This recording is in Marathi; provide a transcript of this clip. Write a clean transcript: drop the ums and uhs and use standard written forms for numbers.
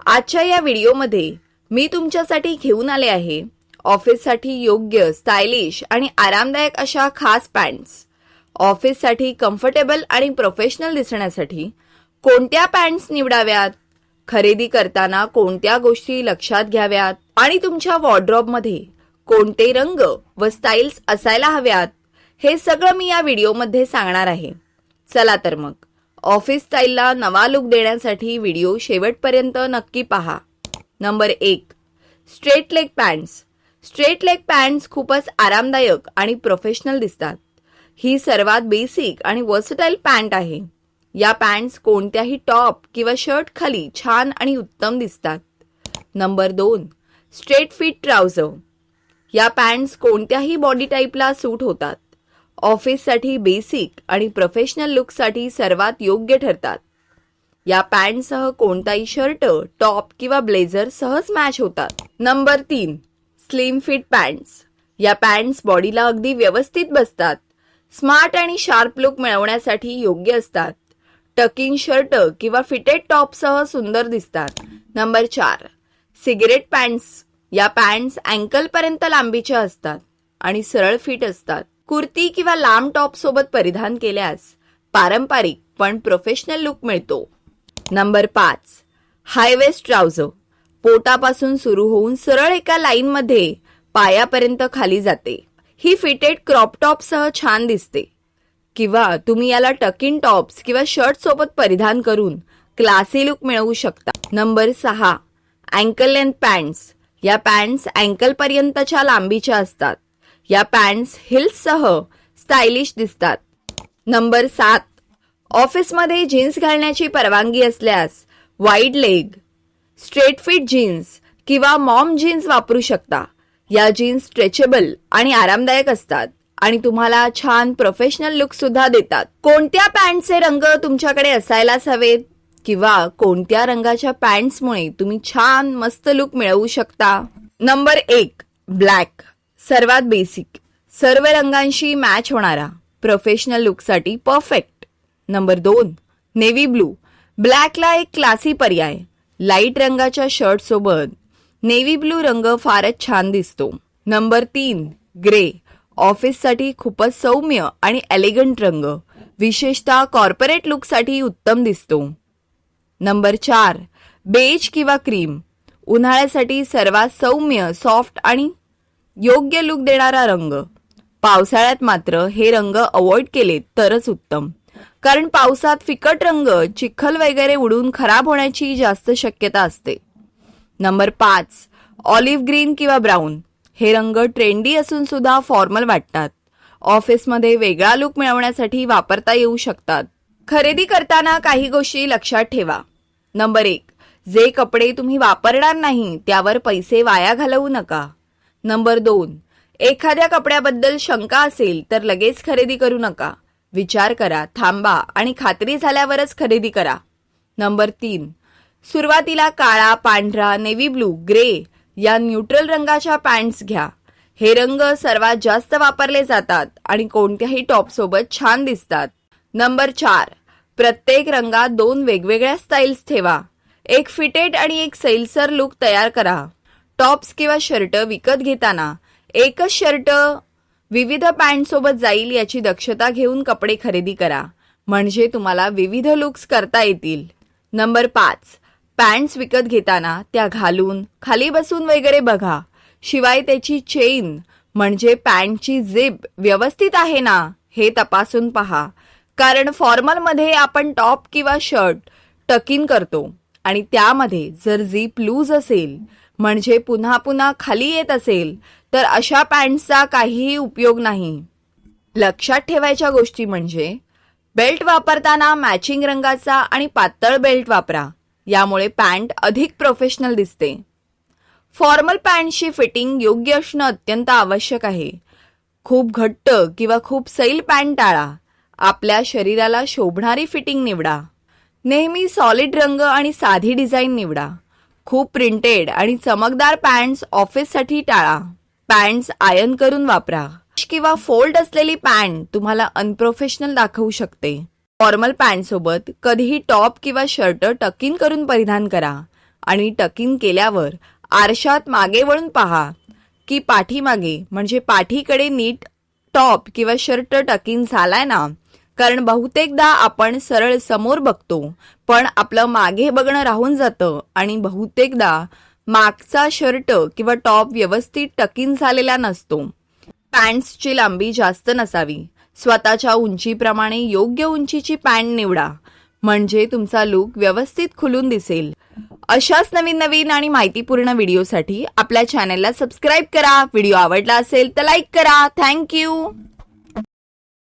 आजच्या या व्हिडिओमध्ये मी तुमच्यासाठी घेऊन आले आहे ऑफिससाठी योग्य, स्टायलिश आणि आरामदायक अशा खास पॅन्ट्स। ऑफिससाठी कम्फर्टेबल आणि प्रोफेशनल दिसण्यासाठी कोणत्या पॅन्ट्स निवडाव्यात, खरेदी करताना कोणत्या गोष्टी लक्षात घ्याव्यात आणि तुमच्या वॉर्डरोबमध्ये कोणते रंग व स्टाईल्स असायला हव्यात, हे सगळं मी या व्हिडिओमध्ये सांगणार आहे। चला तर मग ऑफिस स्टाईलला नवा लुक देण्यासाठी व्हिडिओ शेवटपर्यंत नक्की पहा। Number 1, straight leg pants. Straight leg pants खूपच आरामदायक आणि प्रोफेशनल दिसतात। ही सर्वात बेसिक आणि वर्सटाईल पॅन्ट आहे। या पॅन्ट्स कोणत्याही टॉप किंवा शर्ट खाली छान आणि उत्तम दिसतात। Number 2, straight fit trouser. या पॅन्ट्स कोणत्याही बॉडी टाईपला सूट होतात। ऑफिससाठी बेसिक आणि प्रोफेशनल लुकसाठी सर्वात योग्य ठरतात। या पॅन्टसह कोणताही शर्ट, टॉप किंवा ब्लेझर सहज मॅच होतात। Number 3, slim fit pants. या पॅन्ट्स बॉडीला अगदी व्यवस्थित बसतात, स्मार्ट आणि शार्प लुक मिळवण्यासाठी योग्य असतात। टकिंग शर्ट किंवा फिटेड टॉपसह सुंदर दिसतात। Number 4, cigarette pants. या पॅन्ट्स अँकलपर्यंत लांबीच्या असतात आणि सरळ फिट असतात। कुर्ती किंवा लांब टॉप सोबत परिधान केल्यास पारंपरिक पण प्रोफेशनल लुक मिळतो। नंबर 5, हाय वेस्ट ट्राउझर। पोटापासून सुरू होऊन सरळ एका लाईनमध्ये पायापर्यंत खाली जाते। ही फिटेड क्रॉप टॉप सह छान दिसते किंवा तुम्ही याला टकिन टॉप्स किंवा शर्ट सोबत परिधान करून क्लासी लुक मिळवू शकता। Number 6, ankle length pants. या पॅन्ट्स अँकल पर्यंतच्या लांबीच्या असतात। या पॅन्ट्स हिल्ससह स्टायलिश दिसतात। नंबर 7, ऑफिसमध्ये जीन्स घालण्याची परवानगी असल्यास wide leg, straight fit jeans किंवा मॉम जीन्स वापरू शकता। या जीन्स स्ट्रेचेबल आणि आरामदायक असतात आणि तुम्हाला छान प्रोफेशनल लुक सुद्धा देतात। कोणत्या पॅन्टचे रंग तुमच्याकडे असायलाच हवेत किंवा कोणत्या रंगाच्या पॅन्ट्समुळे तुम्ही छान मस्त लुक मिळवू शकता? Number 1, black. सर्वात बेसिक, सर्व रंगांशी मॅच होणारा, प्रोफेशनल लुकसाठी परफेक्ट। Number 2, navy blue. ब्लॅकला एक क्लासी पर्याय। लाईट रंगाच्या शर्ट सोबत नेव्ही ब्लू रंग फारच छान दिसतो। Number 3, grey. ऑफिससाठी खूपच सौम्य आणि एलिगंट रंग, विशेषतः कॉर्पोरेट लुकसाठी उत्तम दिसतो। नंबर 4, बेज किंवा क्रीम। उन्हाळ्यासाठी सर्वात सौम्य, सॉफ्ट आणि योग्य लुक देणारा रंग। पावसाळ्यात मात्र हे रंग अवॉइड केले तरच उत्तम, कारण पावसात फिकट रंग चिखल वगैरे उडून खराब होण्याची जास्त शक्यता असते। नंबर 5, ऑलिव्ह ग्रीन किंवा ब्राऊन। हे रंग ट्रेंडी असून सुद्धा फॉर्मल वाटतात। ऑफिसमध्ये वेगळा लुक मिळवण्यासाठी वापरता येऊ शकतात। खरेदी करताना काही गोष्टी लक्षात ठेवा। नंबर 1, जे कपडे तुम्ही वापरणार नाही त्यावर पैसे वाया घालवू नका। नंबर 2, एखाद्या कपड्याबद्दल शंका असेल तर लगेच खरेदी करू नका। विचार करा, थांबा आणि खात्री झाल्यावरच खरेदी करा। नंबर 3, सुरुवातीला काळा, पांढरा, नेव्ही ब्लू, ग्रे या न्यूट्रल रंगाच्या पॅन्ट्स घ्या। हे रंग सर्वात जास्त वापरले जातात आणि कोणत्याही टॉप सोबत छान दिसतात। नंबर 4, प्रत्येक रंगात 2 वेगवेगळ्या स्टाईल्स ठेवा। एक फिटेड आणि एक सैलसर लुक तयार करा। टॉप्स किंवा शर्ट विकत घेताना एकच शर्ट विविध पॅन्ट सोबत जाईल याची दक्षता घेऊन कपडे खरेदी करा, म्हणजे तुम्हाला विविध लुक्स करता येतील। नंबर 5, पॅन्ट्स विकत घेताना त्या घालून, खाली बसून वगैरे बघा। शिवाय त्याची चेन म्हणजे पॅन्टची झिप व्यवस्थित आहे ना हे तपासून पहा, कारण फॉर्मलमध्ये आपण टॉप किंवा शर्ट टक इन करतो आणि त्यामध्ये जर झिप लूज असेल, म्हणजे पुन्हा पुन्हा खाली येत असेल, तर अशा पॅन्ट्सचा काहीही उपयोग नाही। लक्षात ठेवायच्या गोष्टी म्हणजे बेल्ट वापरताना मॅचिंग रंगाचा आणि पातळ बेल्ट वापरा, यामुळे पॅन्ट अधिक प्रोफेशनल दिसते। फॉर्मल पॅन्टची फिटिंग योग्य असणं अत्यंत आवश्यक आहे। खूप घट्ट किंवा खूप सैल पॅन्ट टाळा। आपल्या शरीराला शोभणारी फिटिंग निवडा। नेहमी सॉलिड रंग आणि साधी डिझाईन निवडा। खूप प्रिंटेड आणि चमकदार पॅन्ट्स ऑफिससाठी टाळा। पॅन्ट्स आयर्न करून वापरा किंवा फोल्ड असलेली पॅन्ट तुम्हाला अनप्रोफेशनल दाखवू शकते। फॉर्मल पॅन्ट सोबत कधीही टॉप किंवा शर्ट टक इन करून परिधान करा आणि टक इन केल्यावर आरशात मागे वळून पहा की पाठीमागे म्हणजे पाठीकडे नीट टॉप किंवा शर्ट टक इन झालाय ना. कारण बहुतेकदा आपण सरळ समोर बघतो पण आपलं मागे बघणं राहून जातं आणि बहुतेकदा मागचा शर्ट किंवा टॉप व्यवस्थित टक इन झालेला नसतो. पॅन्ट्सची लांबी जास्त नसावी. स्वतःच्या उंचीप्रमाणे योग्य उंचीची पॅन्ट निवडा म्हणजे तुमचा लुक व्यवस्थित खुलून दिसेल. अशाच नवीन आणि माहितीपूर्ण व्हिडिओसाठी आपल्या चॅनलला सबस्क्राईब करा. व्हिडिओ आवडला असेल तर लाईक करा. थँक्यू.